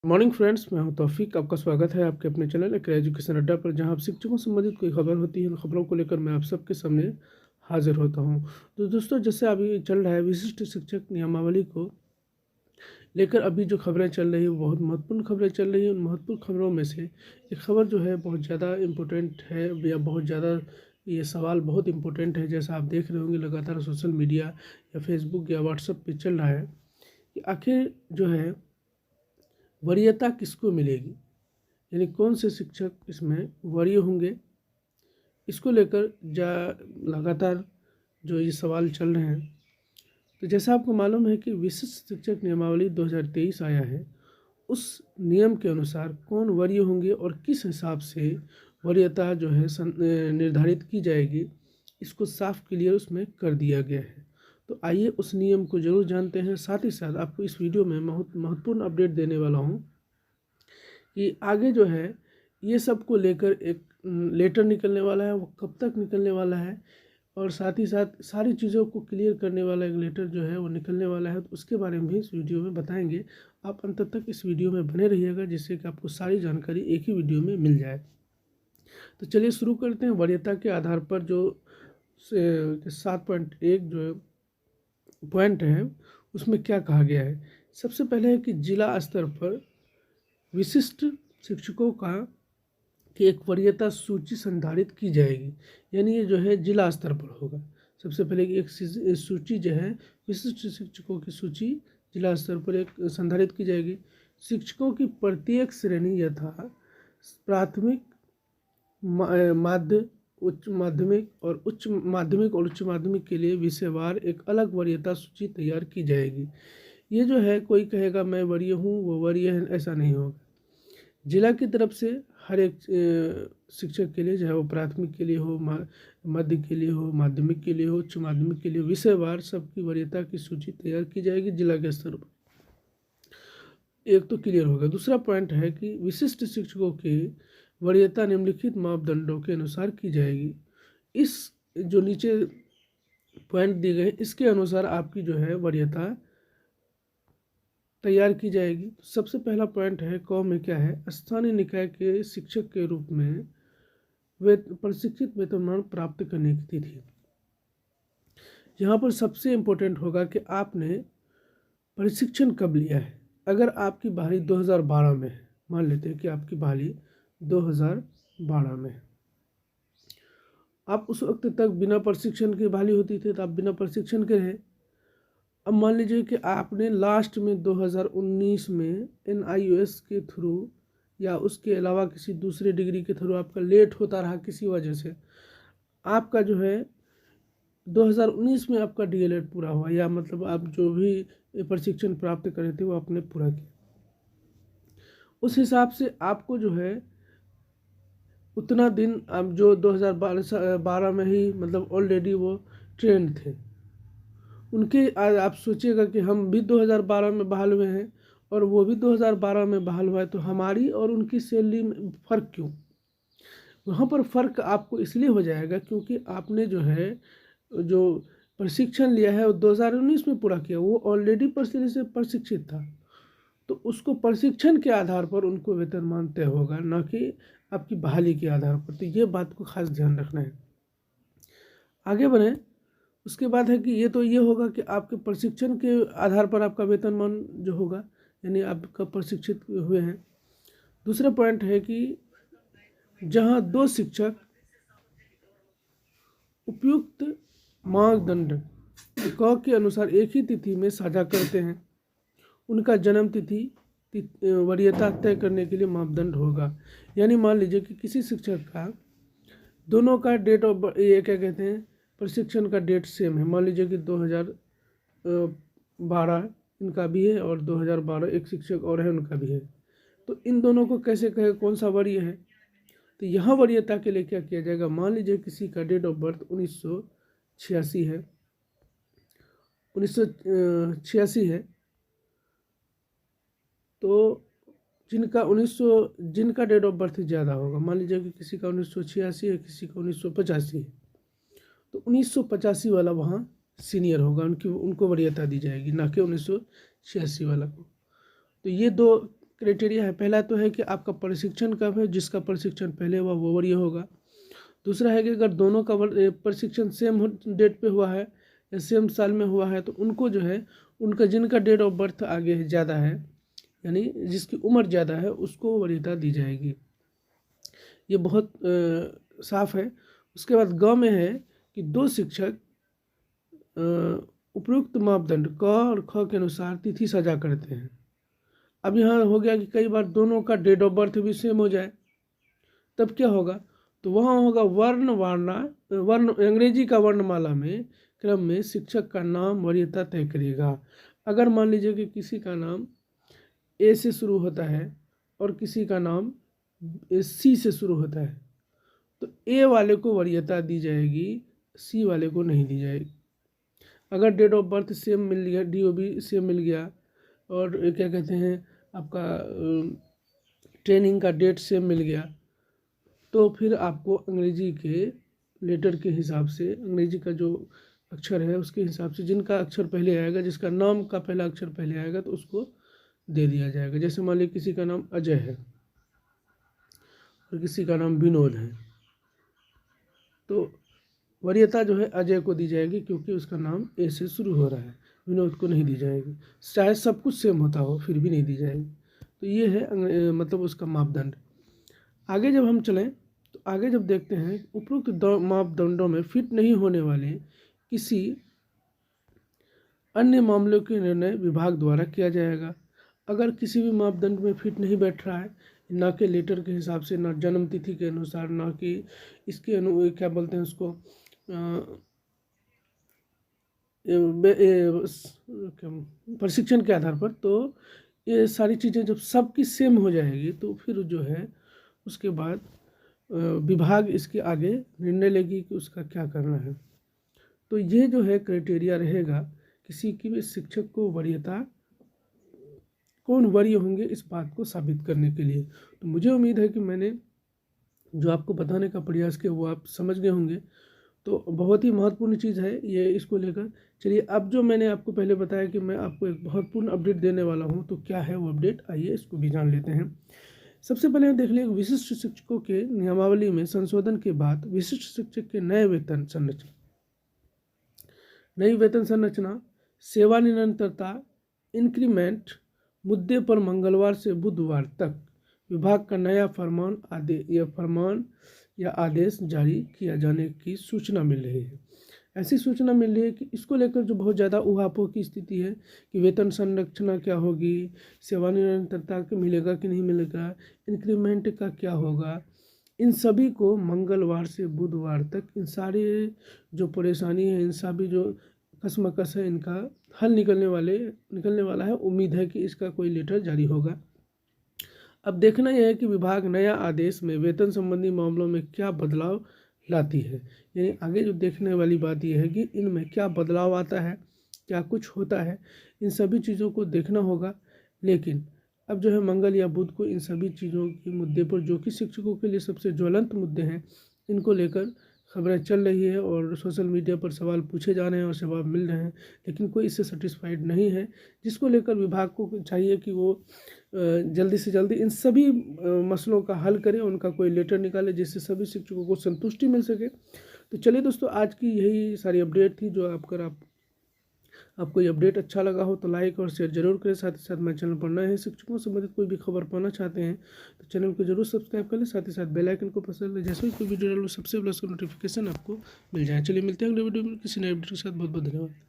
Morning friends, मैं हूं तौफीक। आपका स्वागत है आपके अपने चैनल एक एजुकेशन अड्डा पर, जहां आप शिक्षकों से संबंधित कोई खबर होती है, उन खबरों को लेकर मैं आप सबके सामने हाजिर होता हूं। तो दोस्तों, जैसे अभी चल रहा है विशिष्ट शिक्षक नियमावली को लेकर, अभी जो खबरें चल रही है वो बहुत महत्वपूर्ण खबरें चल रही हैं। उन महत्वपूर्ण खबरों में से एक खबर जो है बहुत ज़्यादा इम्पोर्टेंट है, या बहुत ज़्यादा ये सवाल बहुत इम्पोर्टेंट है। जैसा आप देख रहे होंगे लगातार सोशल मीडिया या फेसबुक या व्हाट्सएप पे चल रहा है कि आखिर जो है वरीयता किसको मिलेगी, यानी कौन से शिक्षक इसमें वरीय होंगे। इसको लेकर लगातार जो ये सवाल चल रहे हैं। तो जैसा आपको मालूम है कि विशिष्ट शिक्षक नियमावली 2023 आया है। उस नियम के अनुसार कौन वरीय होंगे और किस हिसाब से वरीयता जो है निर्धारित की जाएगी, इसको साफ क्लियर उसमें कर दिया गया है। तो आइए उस नियम को जरूर जानते हैं। साथ ही साथ आपको इस वीडियो में महत्वपूर्ण अपडेट देने वाला हूँ कि आगे जो है ये सब को लेकर एक लेटर निकलने वाला है, वो कब तक निकलने वाला है, और साथ ही साथ सारी चीज़ों को क्लियर करने वाला एक लेटर जो है वो निकलने वाला है। तो उसके बारे में भी इस वीडियो में बताएंगे। आप अंत तक इस वीडियो में बने रहिएगा, जिससे कि आपको सारी जानकारी एक ही वीडियो में मिल जाए। तो चलिए शुरू करते हैं। वरीयता के आधार पर जो 7.1 जो पॉइंट है उसमें क्या कहा गया है। सबसे पहले है कि जिला स्तर पर विशिष्ट शिक्षकों की एक वरीयता सूची संधारित की जाएगी, यानी ये जो है जिला स्तर पर होगा। सबसे पहले एक सूची जो है विशिष्ट शिक्षकों की सूची जिला स्तर पर एक संधारित की जाएगी। शिक्षकों की प्रत्येक श्रेणी यथा प्राथमिक, माध्य, उच्च माध्यमिक और उच्च माध्यमिक के लिए विषयवार एक अलग वरीयता सूची तैयार की जाएगी। ये जो है कोई कहेगा मैं वरीय हूँ वो वरीय है, ऐसा नहीं होगा। जिला की तरफ से हर एक शिक्षक के लिए, चाहे वो प्राथमिक के लिए हो, मध्य के लिए हो, माध्यमिक के लिए हो, उच्च माध्यमिक के लिए, विषयवार सबकी वरीयता की सूची तैयार की जाएगी जिला के स्तर पर। एक तो क्लियर होगा। दूसरा पॉइंट है कि विशिष्ट शिक्षकों की वरीयता निम्नलिखित मापदंडों के अनुसार की जाएगी। इस जो नीचे पॉइंट दिए गए इसके अनुसार आपकी जो है वरीयता तैयार की जाएगी। सबसे पहला पॉइंट है क में क्या है, स्थानीय निकाय के शिक्षक के रूप में प्रशिक्षित वेतनमान प्राप्त करने की तिथि। यहाँ पर सबसे इम्पोर्टेंट होगा कि आपने प्रशिक्षण कब लिया है। अगर आपकी बहाली 2012 में है, मान लेते हैं कि आपकी बहाली 2012 में है, आप उस वक्त तक बिना प्रशिक्षण के बहाली होती थी, तो आप बिना प्रशिक्षण के रहे। अब मान लीजिए कि आपने लास्ट में 2019 में NIOS के थ्रू या उसके अलावा किसी दूसरे डिग्री के थ्रू आपका लेट होता रहा किसी वजह से, आपका जो है 2019 में आपका DLED पूरा हुआ, या मतलब आप जो भी प्रशिक्षण प्राप्त करे थे वो आपने पूरा किया, उस हिसाब से आपको जो है उतना दिन आप जो 2012 में ही मतलब ऑलरेडी वो ट्रेंड थे उनके। आप सोचिएगा कि हम भी 2012 में बहाल हुए हैं और वो भी 2012 में बहाल हुआ है, तो हमारी और उनकी सैलरी में फ़र्क क्यों? वहाँ पर फ़र्क आपको इसलिए हो जाएगा क्योंकि आपने जो है जो प्रशिक्षण लिया है वो 2019 में पूरा किया, वो ऑलरेडी पहले से प्रशिक्षित था, तो उसको प्रशिक्षण के आधार पर उनको वेतनमान तय होगा, ना कि आपकी बहाली के आधार पर। तो ये बात को खास ध्यान रखना है। आगे बढ़ें। उसके बाद है कि ये होगा कि आपके प्रशिक्षण के आधार पर आपका वेतनमान जो होगा, यानी आप कब प्रशिक्षित हुए हैं। दूसरा पॉइंट है कि जहां दो शिक्षक उपयुक्त मानदंड क के अनुसार एक ही तिथि में साझा करते हैं, उनका जन्म तिथि वरीयता तय करने के लिए मापदंड होगा। यानी मान लीजिए कि किसी शिक्षक का दोनों का डेट ऑफ ये क्या कहते हैं प्रशिक्षण का डेट सेम है। मान लीजिए कि 2012 इनका भी है और 2012 एक शिक्षक और है उनका भी है, तो इन दोनों को कैसे कहे कौन सा वरीय है। तो यहाँ वरीयता के लिए क्या किया जाएगा, मान लीजिए किसी का डेट ऑफ बर्थ 1986 है, 1986 है, तो जिनका डेट ऑफ बर्थ ज़्यादा होगा, मान लीजिए कि किसी का 1986 है, किसी का 1985 है, तो 1985 वाला वहाँ सीनियर होगा, उनको वरीयता दी जाएगी, ना कि 1986 वाला को। तो ये दो क्राइटेरिया है। पहला तो है कि आपका प्रशिक्षण कब है, जिसका प्रशिक्षण पहले हुआ वो वरीय होगा। दूसरा है कि अगर दोनों का प्रशिक्षण सेम डेट पे हुआ है या सेम साल में हुआ है तो उनको जो है, उनका जिनका डेट ऑफ बर्थ आगे ज़्यादा है, यानी जिसकी उम्र ज़्यादा है, उसको वरीयता दी जाएगी। ये बहुत साफ है। उसके बाद ग में है कि 2 शिक्षक उपयुक्त मापदंड क और ख के अनुसार तिथि साझा करते हैं। अब यहाँ हो गया कि कई बार दोनों का डेट ऑफ बर्थ भी सेम हो जाए, तब क्या होगा, तो वहाँ होगा वर्ण अंग्रेजी का वर्णमाला में क्रम में शिक्षक का नाम वरीयता तय करेगा। अगर मान लीजिए कि किसी का नाम ए से शुरू होता है और किसी का नाम सी से शुरू होता है, तो ए वाले को वरीयता दी जाएगी, सी वाले को नहीं दी जाएगी। अगर डेट ऑफ बर्थ सेम मिल गया, DOB सेम मिल गया, और क्या कहते हैं आपका ट्रेनिंग का डेट सेम मिल गया, तो फिर आपको अंग्रेजी के लेटर के हिसाब से, अंग्रेजी का जो अक्षर है उसके हिसाब से, जिनका अक्षर पहले आएगा, जिसका नाम का पहला अक्षर पहले आएगा, तो उसको दे दिया जाएगा। जैसे मान लीजिए किसी का नाम अजय है और किसी का नाम विनोद है, तो वरीयता जो है अजय को दी जाएगी क्योंकि उसका नाम ए से शुरू हो रहा है, विनोद को नहीं दी जाएगी। चाहे सब कुछ सेम होता हो फिर भी नहीं दी जाएगी। तो ये है मतलब उसका मापदंड। आगे जब हम चलें तो आगे जब देखते हैं उपरोक्त मापदंडों में फिट नहीं होने वाले किसी अन्य मामलों के निर्णय विभाग द्वारा किया जाएगा। अगर किसी भी मापदंड में फिट नहीं बैठ रहा है, ना कि लेटर के हिसाब से, ना जन्म तिथि के अनुसार, ना कि इसके क्या बोलते हैं उसको प्रशिक्षण के आधार पर, तो ये सारी चीज़ें जब सबकी सेम हो जाएगी तो फिर जो है उसके बाद विभाग इसके आगे निर्णय लेगी कि उसका क्या करना है। तो ये जो है क्राइटेरिया रहेगा किसी की भी शिक्षक को वरीयता, कौन वरीय होंगे इस बात को साबित करने के लिए। तो मुझे उम्मीद है कि मैंने जो आपको बताने का प्रयास किया वो आप समझ गए होंगे। तो बहुत ही महत्वपूर्ण चीज़ है ये, इसको लेकर चलिए अब जो मैंने आपको पहले बताया कि मैं आपको एक महत्वपूर्ण अपडेट देने वाला हूँ, तो क्या है वो अपडेट, आइए इसको भी जान लेते हैं। सबसे पहले देख लीजिए, विशिष्ट शिक्षकों के नियमावली में संशोधन के बाद विशिष्ट शिक्षक के नई वेतन संरचना, सेवा निरंतरता, इंक्रीमेंट मुद्दे पर मंगलवार से बुधवार तक विभाग का नया फरमान या आदेश जारी किया जाने की सूचना मिल रही है। ऐसी सूचना मिल रही है कि इसको लेकर जो बहुत ज़्यादा उहापोह की स्थिति है कि वेतन संरचना क्या होगी, सेवा निरंतरता के मिलेगा कि नहीं मिलेगा, इंक्रीमेंट का क्या होगा, इन सभी को मंगलवार से बुधवार तक, इन सारे जो परेशानी है, इन सभी जो कसमकस है, इनका हल निकलने वाला है। उम्मीद है कि इसका कोई लेटर जारी होगा। अब देखना यह है कि विभाग नया आदेश में वेतन संबंधी मामलों में क्या बदलाव लाती है। यानी आगे जो देखने वाली बात यह है कि इनमें क्या बदलाव आता है, क्या कुछ होता है, इन सभी चीज़ों को देखना होगा। लेकिन अब जो है मंगल या बुध को इन सभी चीज़ों के मुद्दे पर, जो कि शिक्षकों के लिए सबसे ज्वलंत मुद्दे हैं, इनको लेकर खबरें चल रही है और सोशल मीडिया पर सवाल पूछे जा रहे हैं और जवाब मिल रहे हैं, लेकिन कोई इससे सेटिस्फाइड नहीं है, जिसको लेकर विभाग को चाहिए कि वो जल्दी से जल्दी इन सभी मसलों का हल करें, उनका कोई लेटर निकाले जिससे सभी शिक्षकों को संतुष्टि मिल सके। तो चलिए दोस्तों, आज की यही सारी अपडेट थी। जो आपको ये अपडेट अच्छा लगा हो तो लाइक और शेयर जरूर करें। साथ ही साथ मेरे चैनल पर नए हैं, शिक्षकों से संबंधित कोई भी खबर पाना चाहते हैं तो चैनल को जरूर सब्सक्राइब कर लें। साथ ही साथ बेल आइकन को प्रेस कर लें, जैसे ही कोई वीडियो डालो सबसे पहले उसका नोटिफिकेशन आपको मिल जाए। चलिए मिलते हैं अगले वीडियो में किसी नए अपडेट के साथ। बहुत बहुत धन्यवाद।